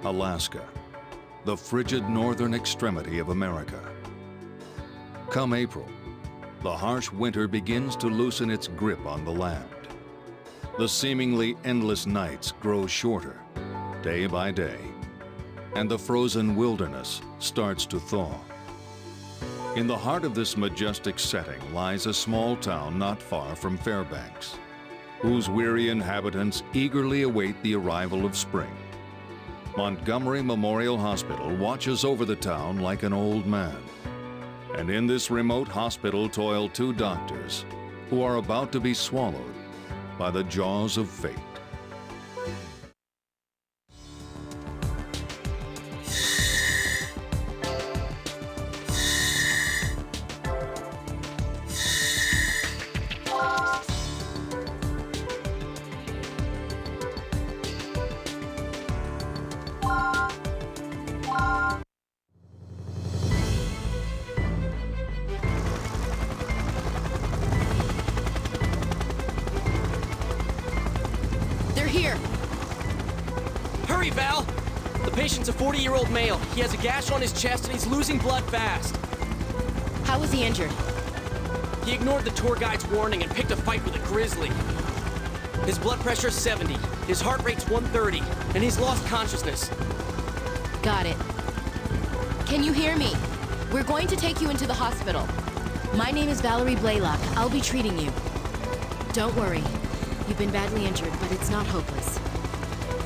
Alaska, the frigid northern extremity of America. Come April, the harsh winter begins to loosen its grip on the land. The seemingly endless nights grow shorter, day by day, and the frozen wilderness starts to thaw. In the heart of this majestic setting lies a small town not far from Fairbanks, whose weary inhabitants eagerly await the arrival of spring. Montgomery Memorial Hospital watches over the town like an old man. And in this remote hospital toil two doctors who are about to be swallowed by the jaws of fate. Hurry, Val! The patient's a 40-year-old male. He has a gash on his chest and he's losing blood fast. How was he injured? He ignored the tour guide's warning and picked a fight with a grizzly. His blood pressure's 70, his heart rate's 130, and he's lost consciousness. Got it. Can you hear me? We're going to take you into the hospital. My name is Valerie Blaylock. I'll be treating you. Don't worry. You've been badly injured, but it's not hopeless.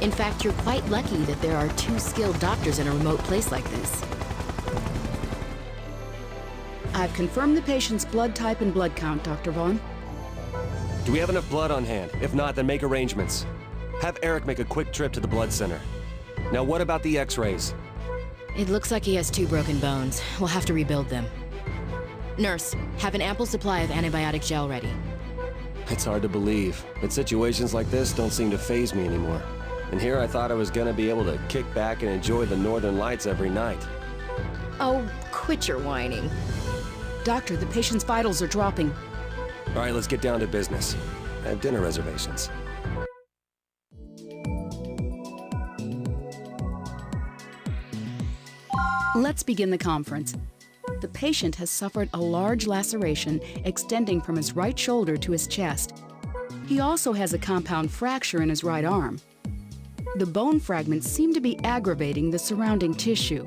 In fact, you're quite lucky that there are two skilled doctors in a remote place like this. I've confirmed the patient's blood type and blood count, Dr. Vaughn. Do we have enough blood on hand? If not, then make arrangements. Have Eric make a quick trip to the blood center. Now, what about the x-rays? It looks like he has 2 broken bones. We'll have to rebuild them. Nurse, have an ample supply of antibiotic gel ready. It's hard to believe, but situations like this don't seem to faze me anymore. And here I thought I was gonna be able to kick back and enjoy the northern lights every night. Oh, quit your whining. Doctor, the patient's vitals are dropping. All right, let's get down to business. I have dinner reservations. Let's begin the conference. The patient has suffered a large laceration extending from his right shoulder to his chest. He also has a compound fracture in his right arm. The bone fragments seem to be aggravating the surrounding tissue.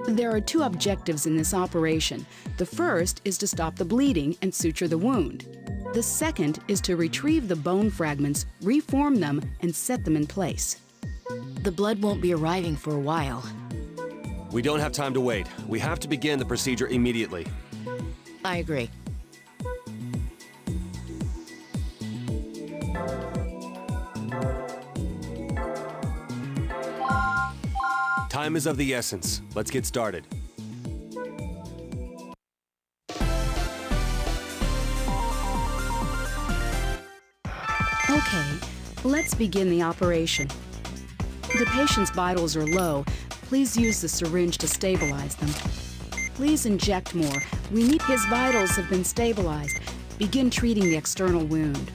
There are 2 objectives in this operation. The first is to stop the bleeding and suture the wound. The second is to retrieve the bone fragments, reform them, and set them in place. The blood won't be arriving for a while. We don't have time to wait. We have to begin the procedure immediately. I agree. Time is of the essence. Let's get started. Okay, let's begin the operation. The patient's vitals are low. Please use the syringe to stabilize them. Please inject more. We need his vitals have been stabilized. Begin treating the external wound.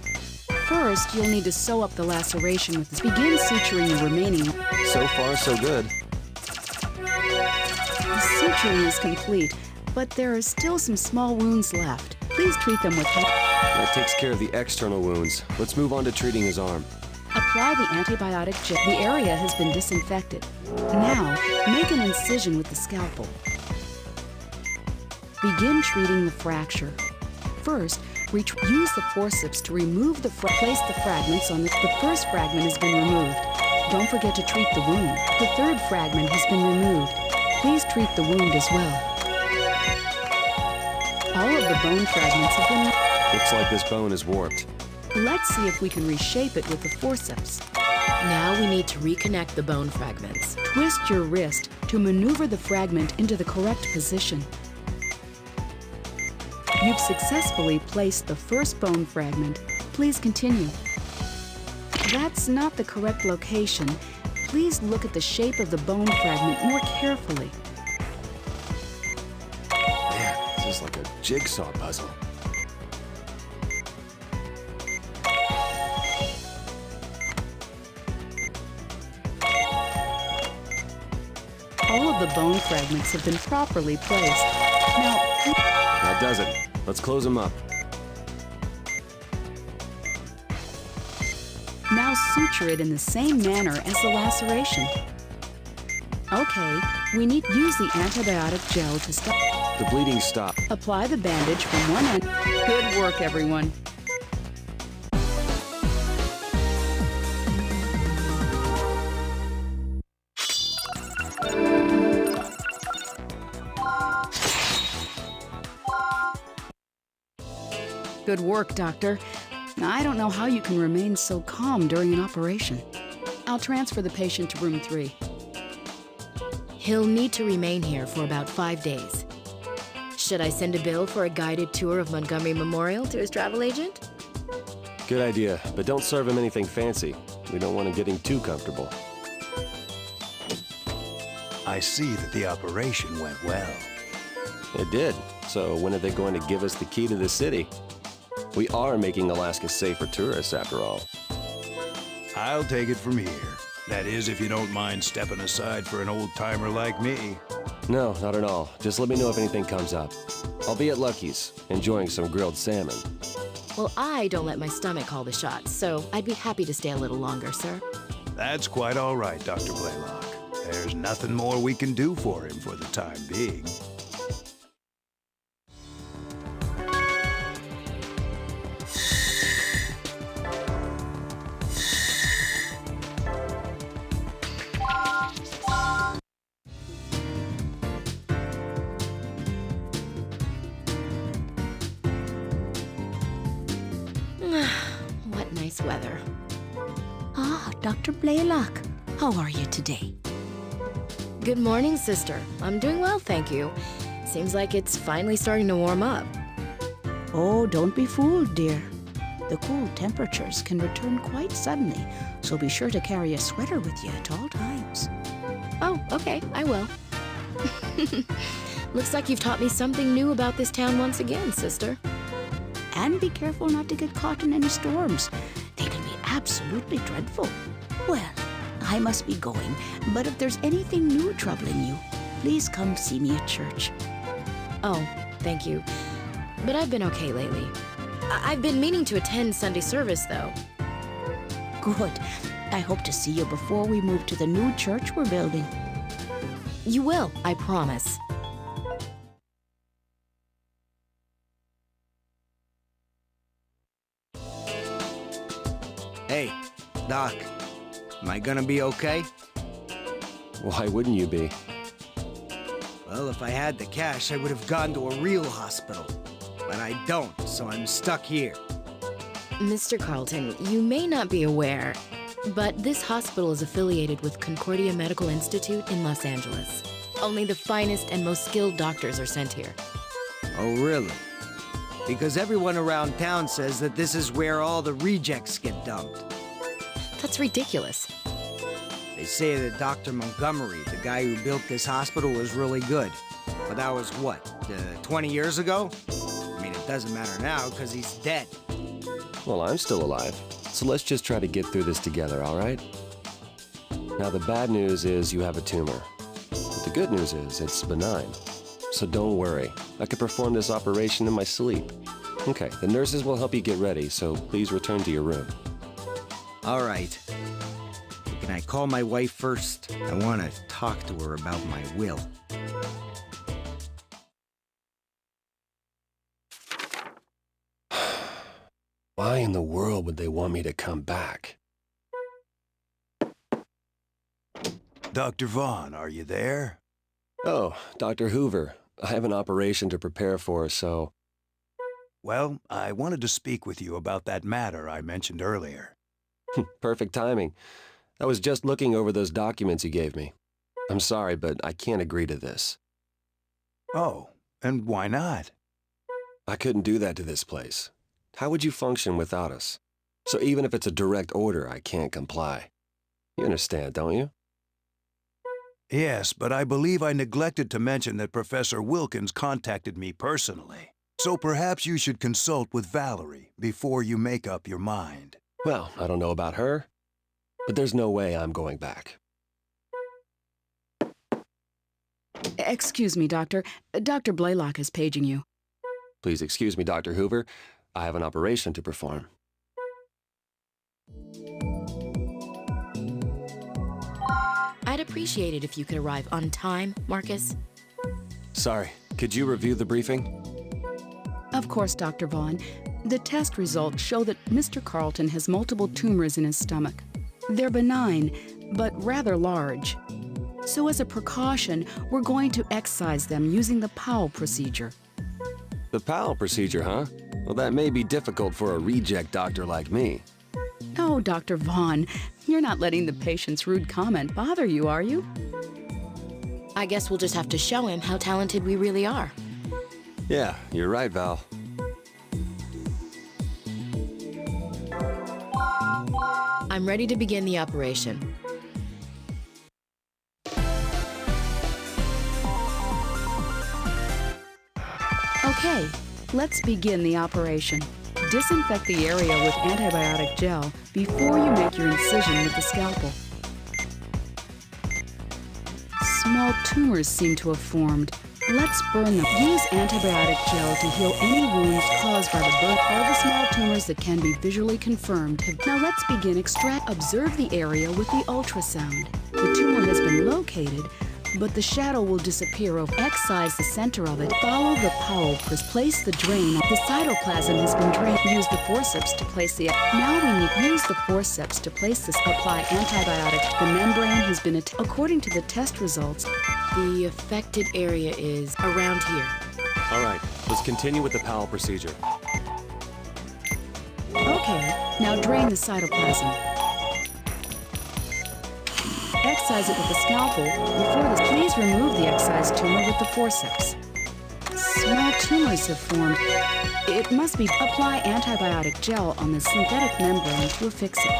First, you'll need to sew up the laceration with this. Begin suturing the remaining. So far, so good. The suturing is complete, but there are still some small wounds left. Please treat them with That takes care of the external wounds. Let's move on to treating his arm. Apply the antibiotic gel. The area has been disinfected. Now, make an incision with the scalpel. Begin treating the fracture. First, use the forceps to remove place the fragments on the first fragment has been removed. Don't forget to treat the wound. The third fragment has been removed. Please treat the wound as well. All of the bone fragments have been... Looks like this bone is warped. Let's see if we can reshape it with the forceps. Now we need to reconnect the bone fragments. Twist your wrist to maneuver the fragment into the correct position. You've successfully placed the first bone fragment. Please continue. That's not the correct location. Please look at the shape of the bone fragment more carefully. Man, this is like a jigsaw puzzle. All of the bone fragments have been properly placed. Now, That does it. Let's close them up. now suture it in the same manner as the laceration. Okay, we need to use the antibiotic gel to stop. The bleeding stopped. Apply the bandage from one end. Good work, everyone. Good work, Doctor. Now, I don't know how you can remain so calm during an operation. I'll transfer the patient to room 3. He'll need to remain here for about 5 days. Should I send a bill for a guided tour of Montgomery Memorial to his travel agent? Good idea, but don't serve him anything fancy. We don't want him getting too comfortable. I see that the operation went well. It did. So when are they going to give us the key to the city? We are making Alaska safe for tourists, after all. I'll take it from here. That is, if you don't mind stepping aside for an old-timer like me. No, not at all. Just let me know if anything comes up. I'll be at Lucky's, enjoying some grilled salmon. Well, I don't let my stomach call the shots, so I'd be happy to stay a little longer, sir. That's quite all right, Dr. Blaylock. There's nothing more we can do for him for the time being. What nice weather. Ah, Dr. Blaylock. How are you today? Good morning, sister. I'm doing well, thank you. Seems like it's finally starting to warm up. Oh, don't be fooled, dear. The cool temperatures can return quite suddenly, so be sure to carry a sweater with you at all times. Oh, okay, I will. Looks like you've taught me something new about this town once again, sister. And be careful not to get caught in any storms. They can be absolutely dreadful. Well, I must be going, but if there's anything new troubling you, please come see me at church. Oh, thank you. But I've been okay lately. I've been meaning to attend Sunday service, though. Good. I hope to see you before we move to the new church we're building. You will, I promise. Hey, Doc, am I gonna be okay? Why wouldn't you be? Well, if I had the cash, I would have gone to a real hospital. But I don't, so I'm stuck here. Mr. Carlton, you may not be aware, but this hospital is affiliated with Concordia Medical Institute in Los Angeles. Only the finest and most skilled doctors are sent here. Oh, really? Because everyone around town says that this is where all the rejects get dumped. That's ridiculous. They say that Dr. Montgomery, the guy who built this hospital, was really good. But that was what, 20 years ago? I mean, it doesn't matter now because he's dead. Well, I'm still alive. So let's just try to get through this together, all right? Now, the bad news is you have a tumor. But the good news is it's benign. So don't worry. I could perform this operation in my sleep. Okay, the nurses will help you get ready, so please return to your room. All right. Can I call my wife first? I want to talk to her about my will. Why in the world would they want me to come back? Dr. Vaughn, are you there? Oh, Dr. Hoover. I have an operation to prepare for, so... Well, I wanted to speak with you about that matter I mentioned earlier. Perfect timing. I was just looking over those documents you gave me. I'm sorry, but I can't agree to this. Oh, and why not? I couldn't do that to this place. How would you function without us? So even if it's a direct order, I can't comply. You understand, don't you? Yes, but I believe I neglected to mention that Professor Wilkins contacted me personally. So perhaps you should consult with Valerie before you make up your mind. Well, I don't know about her, but there's no way I'm going back. Excuse me, Doctor. Dr. Blaylock is paging you. Please excuse me, Dr. Hoover. I have an operation to perform. I'd appreciate it if you could arrive on time, Marcus. Sorry, could you review the briefing? Of course, Dr. Vaughn. The test results show that Mr. Carlton has multiple tumors in his stomach. They're benign, but rather large. So as a precaution, we're going to excise them using the Powell procedure. The Powell procedure, huh? Well, that may be difficult for a reject doctor like me. Oh, Dr. Vaughn, you're not letting the patient's rude comment bother you, are you? I guess we'll just have to show him how talented we really are. Yeah, you're right, Val. I'm ready to begin the operation. Okay, let's begin the operation. Disinfect the area with antibiotic gel before you make your incision with the scalpel. Small tumors seem to have formed. Let's burn them. Use antibiotic gel to heal any wounds caused by the burn. All the small tumors that can be visually confirmed have... Now let's begin extract. Observe the area with the ultrasound. The tumor has been located, but the shadow will disappear. Excise the center of it. Follow the Powell. Place the drain. The cytoplasm has been drained. Use the forceps to place the... Now we need to use the forceps to place this. Apply antibiotic. The membrane has been... According to the test results, The affected area is around here. All right, let's continue with the Powell procedure. okay, now drain the cytoplasm. Excise it with the scalpel. Before this, please remove the excised tumor with the forceps. Small tumors have formed. It must be apply antibiotic gel on the synthetic membrane to affix it.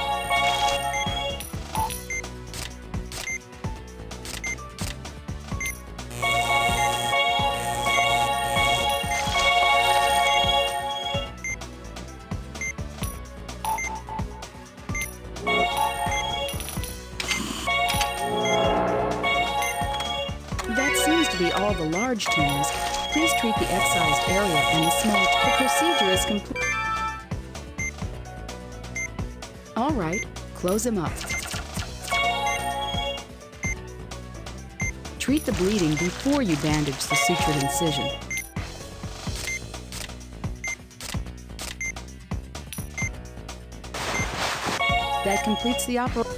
That seems to be all the large tumors. Please treat the excised area and the small. The procedure is complete. All right, close him up. Treat the bleeding before you bandage the sutured incision. That completes the operation.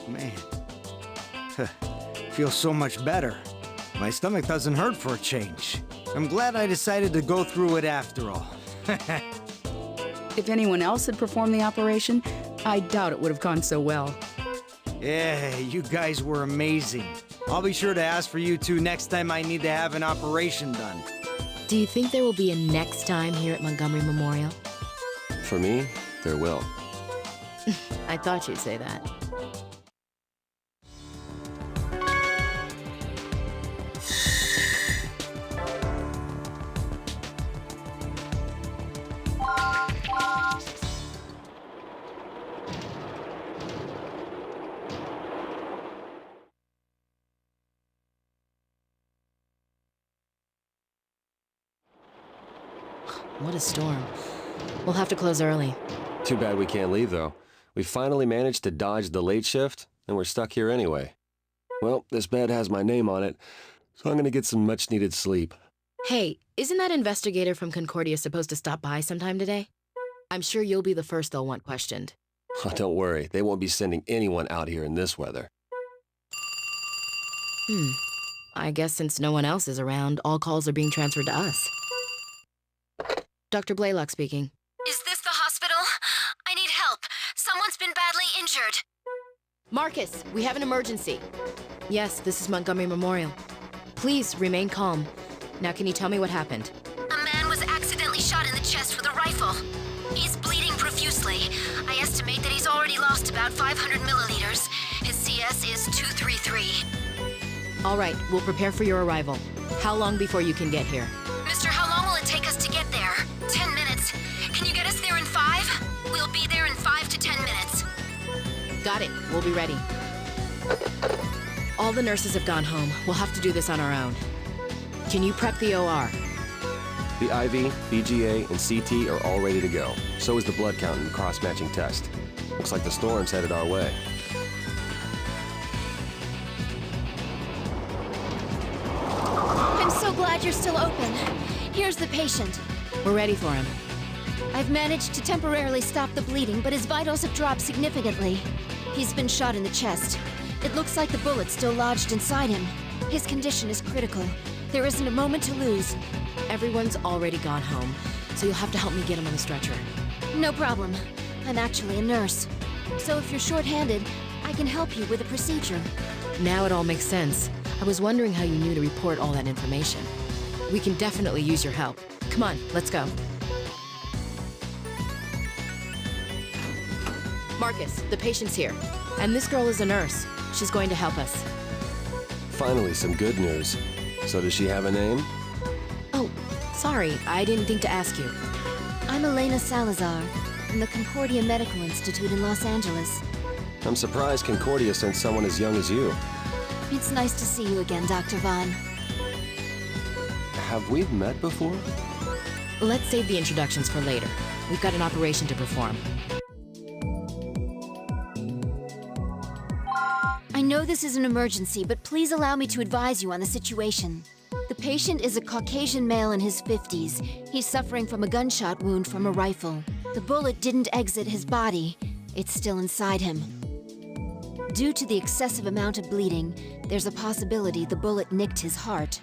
Man, feels so much better. My stomach doesn't hurt for a change. I'm glad I decided to go through it after all. If anyone else had performed the operation, I doubt it would have gone so well. Yeah, you guys were amazing. I'll be sure to ask for you two next time I need to have an operation done. Do you think there will be a next time here at Montgomery Memorial? For me, there will. I thought you'd say that. What a storm. We'll have to close early. Too bad we can't leave, though. We finally managed to dodge the late shift, and we're stuck here anyway. Well, this bed has my name on it, so I'm gonna get some much-needed sleep. Hey, isn't that investigator from Concordia supposed to stop by sometime today? I'm sure you'll be the first they'll want questioned. Oh, don't worry, they won't be sending anyone out here in this weather. I guess since no one else is around, all calls are being transferred to us. Dr. Blaylock speaking. Is this the hospital? I need help. Someone's been badly injured. Marcus, we have an emergency. Yes, this is Montgomery Memorial. Please remain calm. Now can you tell me what happened? A man was accidentally shot in the chest with a rifle. He's bleeding profusely. I estimate that he's already lost about 500 milliliters. His CS is 233. All right, we'll prepare for your arrival. How long before you can get here? Mister, how long will it take us to get there? 10 minutes. Can you get us 10 minutes. Got it. We'll be ready. All the nurses have gone home. We'll have to do this on our own. Can you prep the OR? The IV, BGA, and CT are all ready to go. So is the blood count and cross-matching test. Looks like the storm's headed our way. I'm so glad you're still open. Here's the patient. We're ready for him. I've managed to temporarily stop the bleeding, but his vitals have dropped significantly. He's been shot in the chest. It looks like the bullet's still lodged inside him. His condition is critical. There isn't a moment to lose. Everyone's already gone home, so you'll have to help me get him on the stretcher. No problem. I'm actually a nurse. So if you're short-handed, I can help you with the procedure. Now it all makes sense. I was wondering how you knew to report all that information. We can definitely use your help. Come on, let's go. Marcus, the patient's here. And this girl is a nurse. She's going to help us. Finally, some good news. So does she have a name? Oh, sorry, I didn't think to ask you. I'm Elena Salazar, from the Concordia Medical Institute in Los Angeles. I'm surprised Concordia sent someone as young as you. It's nice to see you again, Dr. Vaughn. Have we met before? Let's save the introductions for later. We've got an operation to perform. I know this is an emergency, but please allow me to advise you on the situation. The patient is a Caucasian male in his 50s. He's suffering from a gunshot wound from a rifle. The bullet didn't exit his body. It's still inside him. Due to the excessive amount of bleeding, there's a possibility the bullet nicked his heart.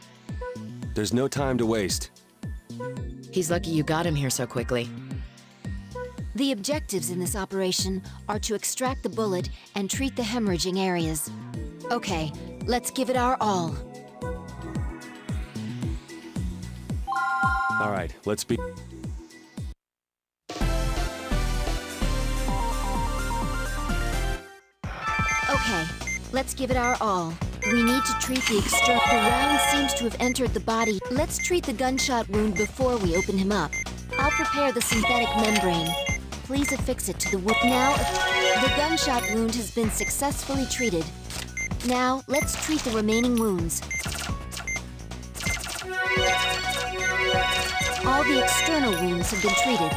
There's no time to waste. He's lucky you got him here so quickly. The objectives in this operation are to extract the bullet and treat the hemorrhaging areas. Okay, let's give it our all. All right, let's be... Okay, let's give it our all. We need to treat the The round seems to have entered the body. Let's treat the gunshot wound before we open him up. I'll prepare the synthetic membrane. Please affix it to the wound. Now, the gunshot wound has been successfully treated. Now, let's treat the remaining wounds. All the external wounds have been treated.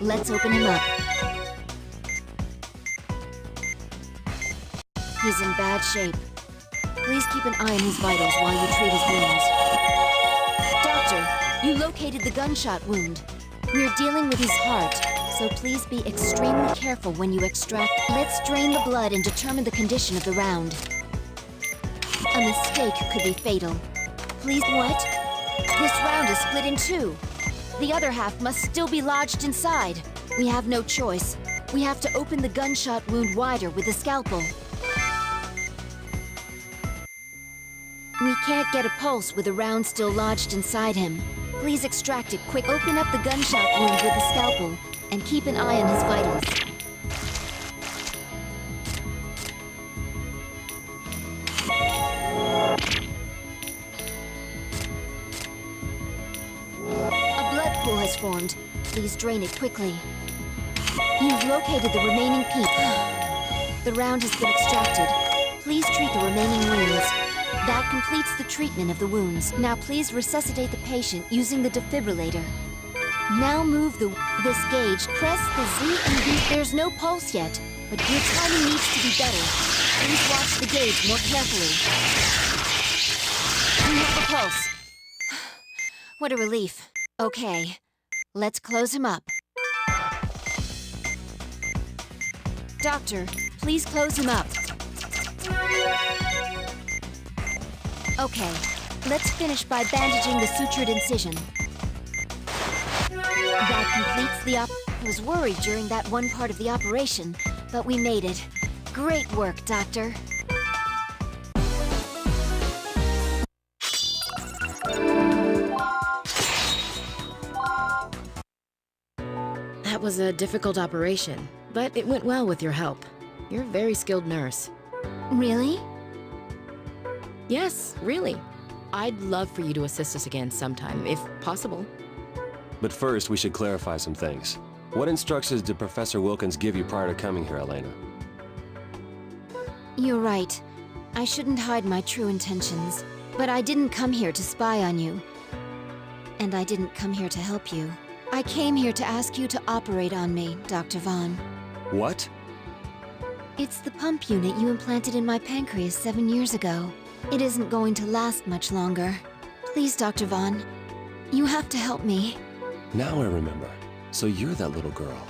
Let's open him up. He's in bad shape. Please keep an eye on his vitals while you treat his wounds. Doctor, you located the gunshot wound. We're dealing with his heart, so please be extremely careful when you extract. Let's drain the blood and determine the condition of the round. A mistake could be fatal. Please, what? This round is split in two. The other half must still be lodged inside. We have no choice. We have to open the gunshot wound wider with a scalpel. We can't get a pulse with the round still lodged inside him. Please extract it quick. Open up the gunshot wound with a scalpel and keep an eye on his vitals. A blood pool has formed. Please drain it quickly. You've located the remaining piece. The round has been extracted. Please treat the remaining wounds. That completes the treatment of the wounds. Now please resuscitate the patient using the defibrillator. Now move this gauge. Press the Z and B. There's no pulse yet, but your timing needs to be better. Please watch the gauge more carefully. We have a pulse. What a relief. Okay, let's close him up. Doctor, please close him up. Okay, let's finish by bandaging the sutured incision. That completes the I was worried during that one part of the operation, but we made it. Great work, Doctor. That was a difficult operation, but it went well with your help. You're a very skilled nurse. Really? Yes, really. I'd love for you to assist us again sometime, if possible. But first, we should clarify some things. What instructions did Professor Wilkins give you prior to coming here, Elena? You're right. I shouldn't hide my true intentions. But I didn't come here to spy on you. And I didn't come here to help you. I came here to ask you to operate on me, Dr. Vaughn. What? It's the pump unit you implanted in my pancreas 7 years ago. It isn't going to last much longer. Please, Dr. Vaughn, you have to help me. Now I remember. So you're that little girl.